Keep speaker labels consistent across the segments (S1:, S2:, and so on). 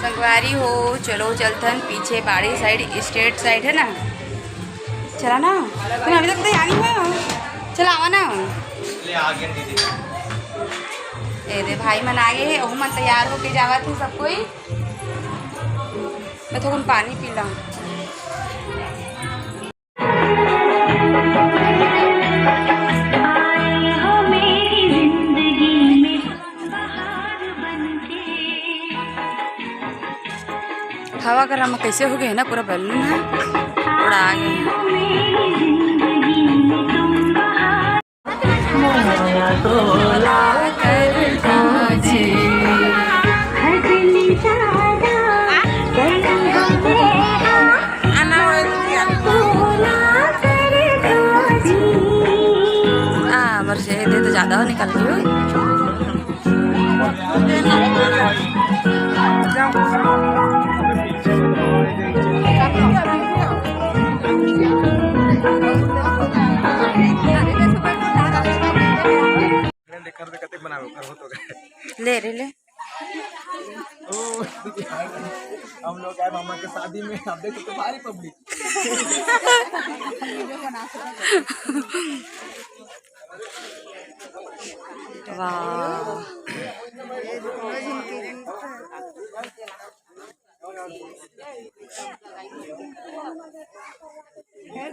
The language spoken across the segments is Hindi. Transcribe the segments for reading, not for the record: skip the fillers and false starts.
S1: संगवारी हो चलो चलथन पीछे बाड़ी साइड स्टेट साइड है ना। चला ना तुम अभी तक तो यहाँ नहीं हो। चला आवा ना ए दे भाई मन आगे है ओह मन तैयार होके जावा थे सब कोई। मैं थोड़ा पानी पी ला। हवा गर्म कैसे हो गए ना पूरा बैलून है उड़ा आ गए। वर्षे दे तो ज़्यादा हो निकल गई हो। ले रे ले
S2: हम लोग आए मामा के शादी में आप देखो तो भारी पब्लिक।
S1: वाह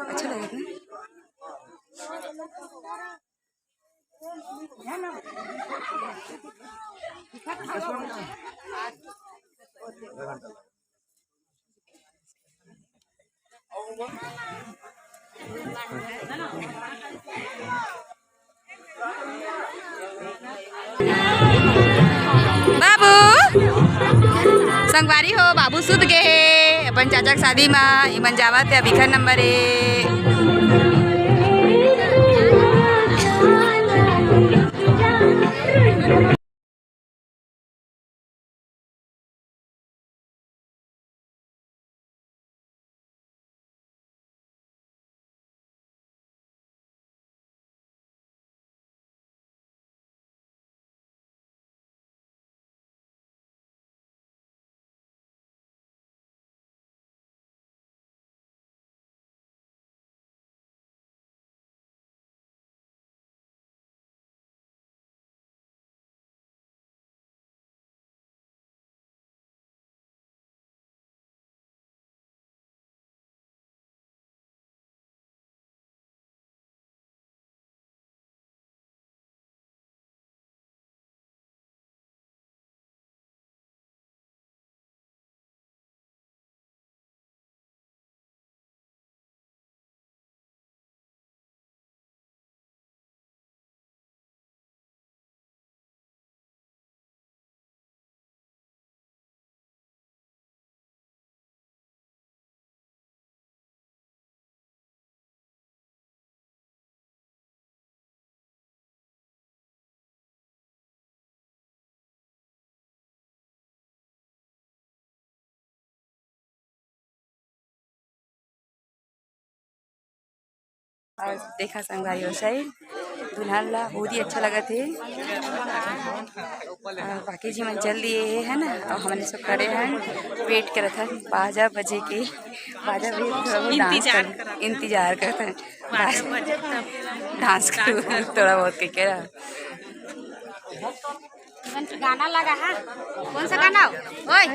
S1: अच्छा लगा बाबू संगवारी हो बाबू सुध गए अपन चाचा के शादी में इमन जावा थे अभी नंबर है। और देखा संगवारी हो सही दुल्हन ला बहुत ही अच्छा लगा थे। और बाकी जी मन चल दिए है ना और हमने सब करे हैं वेट कर था 12 बजे के 12 बजे इंतजार करते हैं डांस कर थोड़ा बहुत के रहा। गाना लगा है कौन सा गाना ओए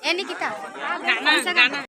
S1: ए निकिता गाना गाना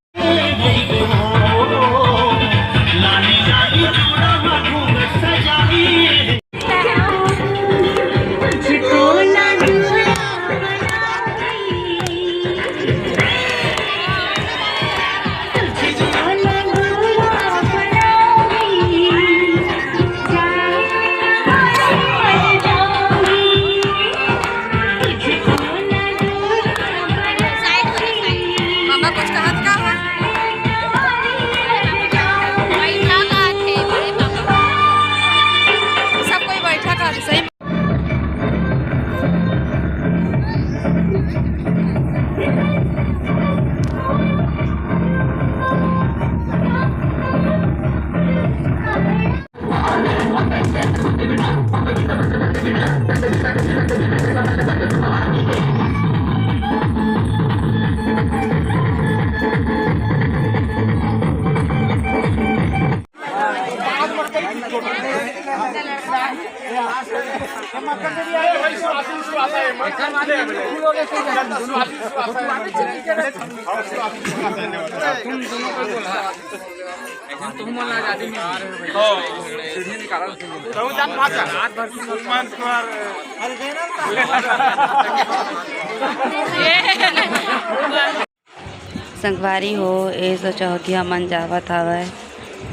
S1: संगवारी हो ए सो चौथिया मन जावत हवय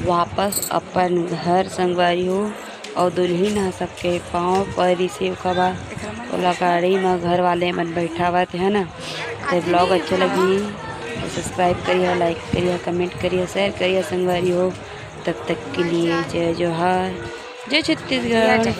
S1: वापस अपन घर संगवारी हो और दुल्हन ह सबके पाँव पर रिसीव कबा ओला गाड़ी में घर वाले मन बैठावत है ना। तो ब्लॉग अच्छा लगी तो सब्सक्राइब करिए, लाइक करिए, कमेंट करिए, शेयर करिए संगवारी हो। तब तक के लिए जय जोहार, जय छत्तीसगढ़।